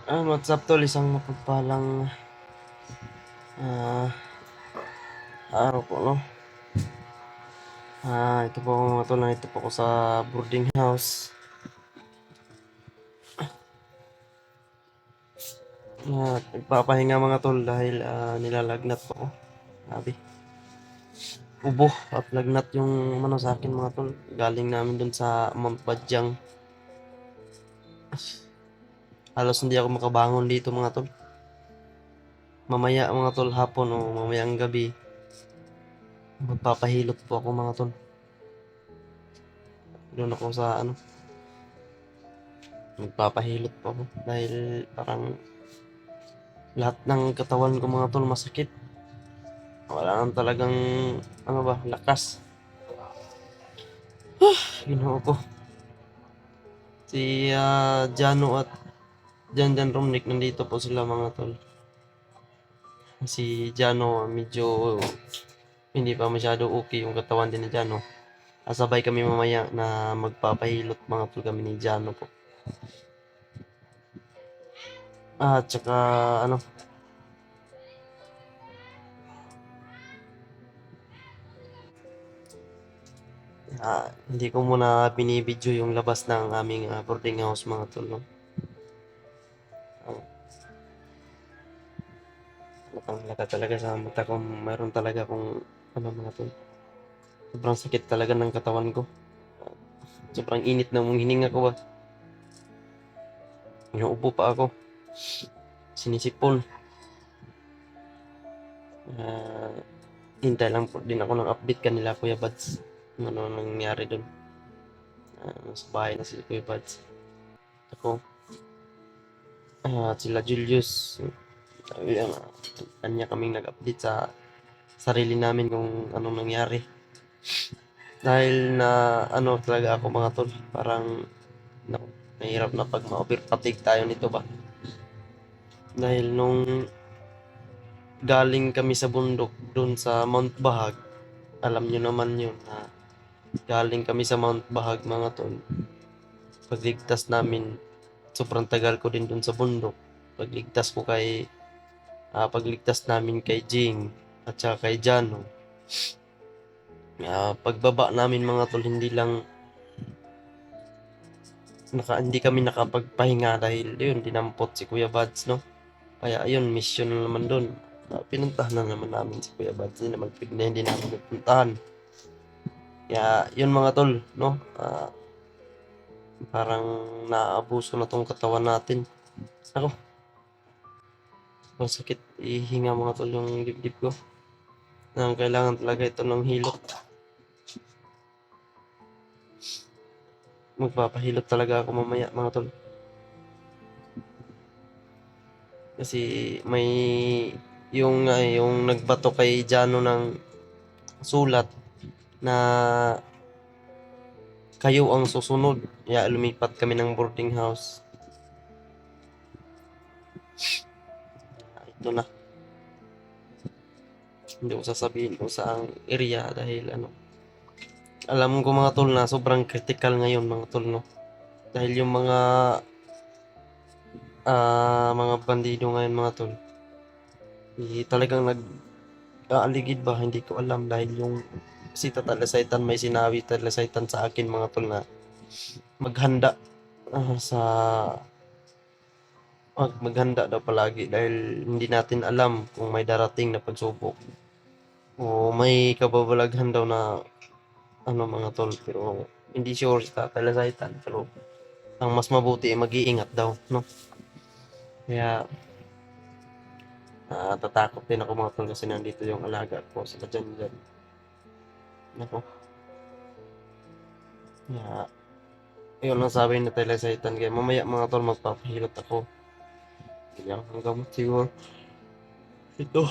What's up tol? Isang mapagpalang ah, araw po, no? Ito po mga tol, ito po ako sa boarding house. Nagpapahinga mga tol dahil nilalagnat po ako. Sabi, ubo at lagnat yung ano sa akin mga tol. Galing namin dun sa Mount Badyang. Halos hindi ako makabangon dito mga tol. Mamaya mga tol hapon o mamayang gabi, magpapahilot po ako mga tol. Doon ako sa ano, magpapahilot po ako dahil parang lahat ng katawan ko mga tol masakit. Wala nang talagang ano ba, lakas. Ginoo ko. Si Jano at Janjan Romnick nandito po sila mga tol. Si Jano medyo hindi pa masyado okay yung katawan din ni Jano. Sabay kami mamaya na magpapahilot mga tol kami ni Jano po. At saka ano, hindi ko muna binibidyo yung labas ng aming boarding house mga tol. No? Nakanglaka talaga sa mata ko. Mayroon talaga kung ano mga tol. Sobrang sakit talaga ng katawan ko. Sobrang init ng hininga ko ba. Inuubo pa ako. Sinisipon. Ah, hintay lang po din ako ng update kanila Kuya Buds. Ano nangyari doon. Sa bahay na si Kuya Buds. Ako. At sila Julius. Sabi yan, kanya kaming nag-update sa sarili namin kung anong nangyari. Dahil na ano talaga ako mga tol. Parang nahirap na pag ma-overfatigue tayo nito ba. Dahil nung galing kami sa bundok doon sa Mount Bahag, alam nyo naman yun na galing kami sa Mount Bahag mga tol. Pagligtas namin, sobrang tagal ko din doon sa bundok. Pagligtas namin kay Jing at saka kay Jano. Pagbaba namin mga tol, hindi kami nakapagpahinga dahil yun, dinampot si Kuya Buds, no? Kaya ayun, mission na naman doon. Pinuntahan na naman namin si Kuya Buds, hindi namin nagpuntahan. Kaya yun mga tol, no? Parang naaabuso na tong katawan natin. Ako, masakit ihinga mga tol yung dibdib ko. Kailangan talaga ito ng hilot. Magpapahilot talaga ako mamaya mga tol. Kasi may yung nagbato kay Jano ng sulat na kayo ang susunod. Kaya lumipat kami ng boarding house. Ito na. Hindi ko sasabihin kung saang area dahil alam ko mga tol na sobrang critical ngayon mga tol, no. Dahil yung mga bandido ngayon mga tol, talagang nag-aaligid ba, hindi ko alam dahil yung si Talasaitan may sinabi Talasaitan sa akin mga tol na maghanda sa maghanda daw palagi dahil hindi natin alam kung may darating na pagsubok o may kababalaghan daw na mga tol, pero hindi sure si Talasaitan, pero ang mas mabuti ay mag-iingat daw, no. Kaya tatakot din ako mga tol kasi nandito yung alaga ko sila dyan. Nako. Kaya yun ang sabi ni Talasaitan, kaya mamaya mga tol magpapahilot ako. Bigyan ko ng gamot siguro. Ito.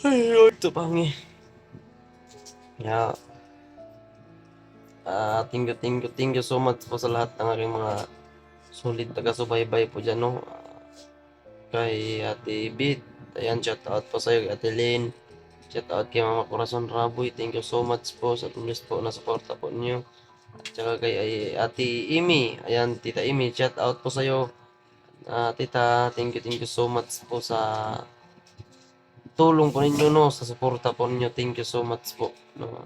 Ay, ito pangi. Kaya thank you so much po sa lahat ng aking mga solid taga-subaybay po dyan, no. Kay Ate Bit, ayan, shout out po sa'yo, Ate Lynn. Shout out kay Mama Corazon Raboy, thank you so much po sa tulis po na suporta po niyo. At saka kay Ate Imi, ayan, Tita Imi, shout out po sa'yo. Tita, thank you so much po sa tulong po ninyo, no, sa suporta po ninyo. Thank you so much po. No,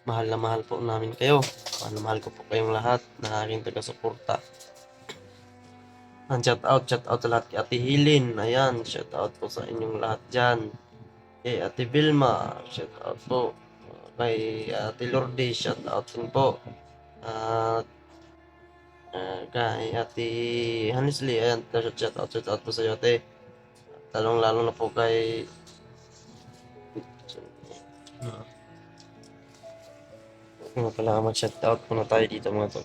mahal na mahal po namin kayo. Mahal na mahal ko po kayong lahat na aking taga-suporta. Shout out sa lahat kay Ate Hilin. Ayan, shout out po sa inyong lahat dyan. Kay Ate Vilma, shout out po. Kay Ate Lourdes, shout out din po. At kay Ate Hanisli, ayan, shout out po sa iyo, Ate. Talong lalo na po kay pala mag-shout out muna tayo dito mga tol.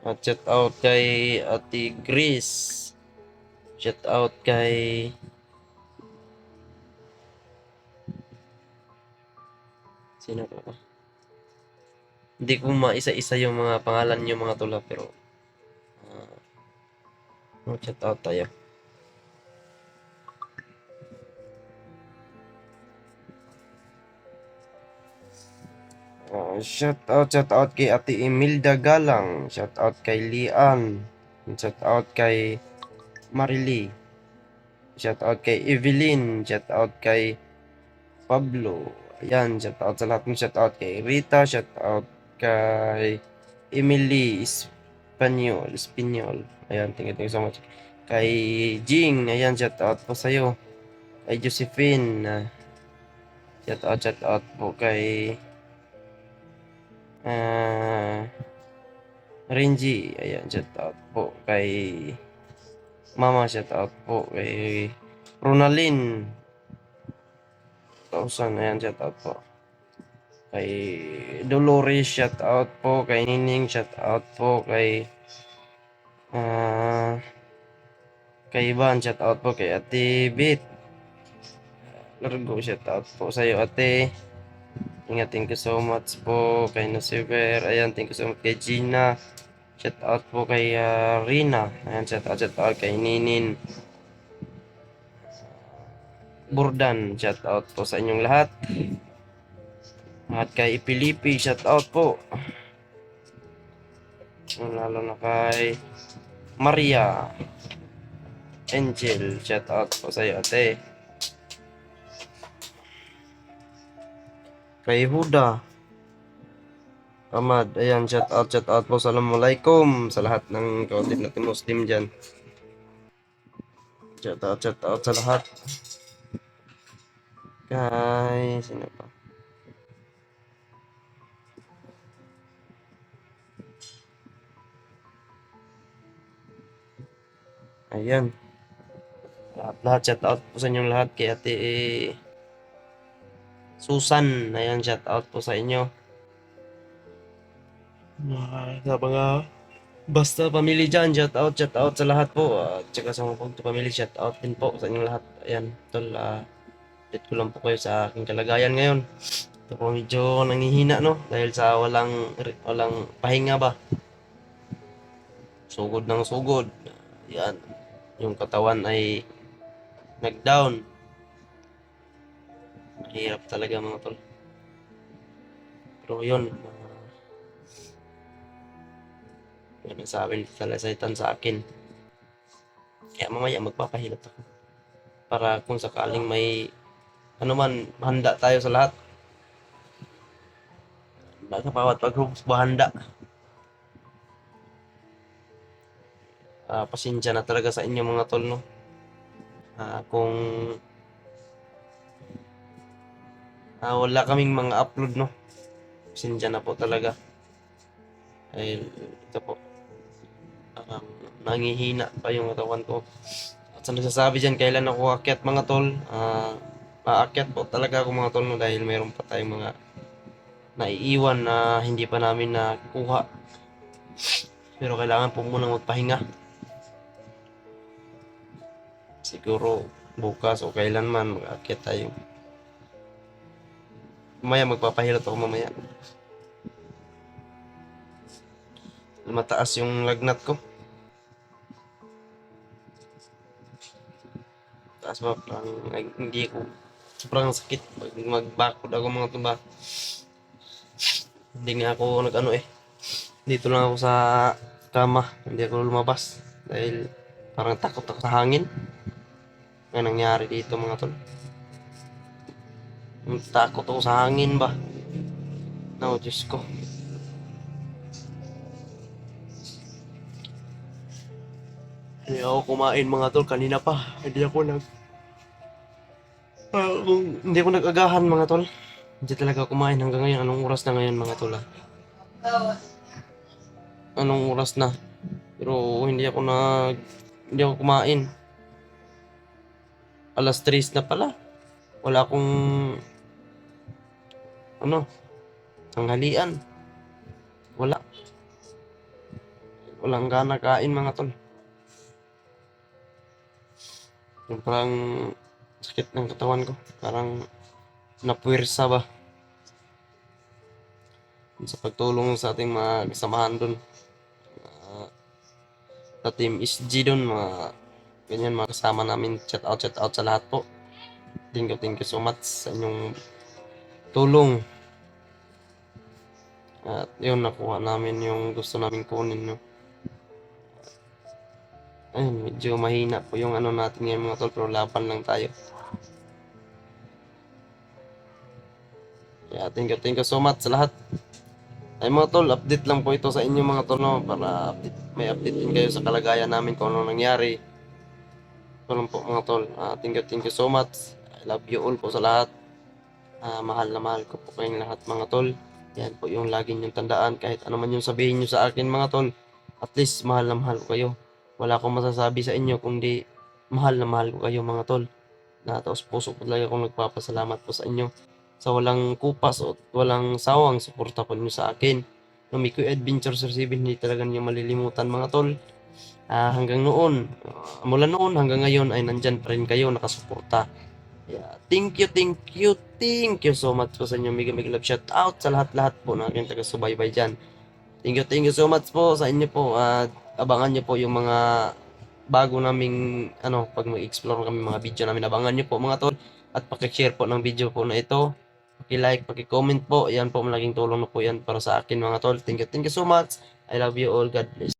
At shout out kay Ate Grace. Shout out kay sino pa ba? Hindi ko maisa-isa yung mga pangalan niyo mga tol, pero shout out tayo. Shout out kay Ate Imelda Galang. Shout out kay Lian. Shout out kay Marily. Shout out kay Evelyn. Shout out kay Pablo. Ayan, shout out sa lahat ng shout out kay Rita. Shout out kay Emily Espanyol. Ayan, thank you so much. Kay Jing, ayan, shout out po sa'yo. Kay Josephine. Shout out po kay Renji, ayan, shout out po kay Mama, shout out po kay Ronalyn 1000, ayan, shout out po kay Dolores, shout out po kay Nining, shout out po kay Ivan, shout out po kay Ate Bit Largo, shout out po sa iyo, Ate. Thank you so much po kay Nasiver. Ayan, thank you so much kay Gina. Shout out po kay Rina. Ayan, shout out kay Ninin Burdan. Shout out po sa inyong lahat. At kay Ipilipi, shout out po. Lalo na kay Maria Angel, shout out po sa iyo, Ate. Kay Huda Ahmad, ayan, shout out po. Assalamualaikum sa lahat ng kautip natin Muslim dyan. Shout out sa lahat. Kay sino pa? Ayan, lahat shout out po sa inyong lahat. Kay Ate Susan, ayan, shout out po sa inyo. Sa mga basta pamilya dyan, shout out sa lahat po. At saka sa mga Pugto pamilya, shout out din po sa inyong lahat. Ayan, tol, update ko lang po kayo sa aking kalagayan ngayon. Ito po medyo nangihina, no, dahil sa walang pahinga ba. Sugod ng sugod. Yan, yung katawan ay nag-down. Mahirap talaga mga tol. Pero yun, yan ang sabi ni Talasaitan sa akin. Kaya mamaya magpapahilot ako. Para kung sakaling may ano man, handa tayo sa lahat. Baka bawat pag-groups handa. Pasensya na talaga sa inyo mga tol, no. Kung wala kaming mga upload, no. Pasensya na po talaga. Dahil ito po, nangihina pa yung katawan ko. At sa nagsasabi dyan, kailan ako aakyat mga tol? Aakyat po talaga ako mga tol, no, dahil mayroon pa tayong mga naiiwan na hindi pa namin nakuha. Pero kailangan po muna magpahinga. Siguro bukas o kailanman mag-aakyat tayo. Mamaya magpapahilot ako mamaya. Mataas yung lagnat ko. Taas ba? Hindi ko. Sobrang sakit. Magbakod ako mga tuba. Hindi nga ako nag-ano eh. Dito lang ako sa kama. Hindi ako lumabas. Dahil parang takot ako sa hangin. Ano nangyari dito mga tol? Takot ako sa hangin ba? No, Diyos ko. Hindi ako kumain mga tol. Kanina pa. Hindi ako hindi ako nag-agahan mga tol. Hindi talaga kumain hanggang ngayon. Anong oras na ngayon mga tol ah? Anong oras na? Pero hindi ako kumain. Alas 3 na pala. Wala akong ano, tanghalian. Wala. Walang gana kain mga tol. Yung parang sakit ng katawan ko. Parang napuwersa ba sa pagtulong sa ating mga kasamahan doon. Sa Team SG doon, mga ganyan mga kasama namin. Shout out sa lahat po. Thank you so much sa inyong tulong. At yun, nakuha namin yung gusto namin kunin. No? Ayun, medyo mahina po yung ano natin ngayon mga tol, pero laban lang tayo. Kaya thank you so much sa lahat. Ay mga tol, update lang po ito sa inyo mga tol, no? Para may update din kayo sa kalagayan namin kung ano nangyari. Ito lang po mga tol. Thank you so much. I love you all po sa lahat. Mahal na mahal ko po kayong lahat mga tol. Yan po yung lagi niyong tandaan. Kahit ano man yung sabihin niyo sa akin mga tol. At least mahal na mahal ko kayo. Wala akong masasabi sa inyo kundi mahal na mahal ko kayo mga tol. Taos puso po talaga akong nagpapasalamat po sa inyo. Sa walang kupas o walang sawang suporta po niyo sa akin. No, Mikoy Adventure Sir 7, hindi talaga niyo malilimutan mga tol. Hanggang noon, mula noon hanggang ngayon ay nandyan pa rin kayo nakasuporta. Yeah, thank you so much po sa inyo. Mega love shout out sa lahat-lahat po na aking taga-subaybay dyan. Thank you so much po sa inyo po. At abangan nyo po yung mga bago naming ano, pag mag-explore kami mga video namin. Abangan nyo po mga tol. At paki-share po ng video po na ito. Paki-like, paki-comment po. Yan po malaking tulong na po yan para sa akin mga tol. Thank you so much. I love you all. God bless.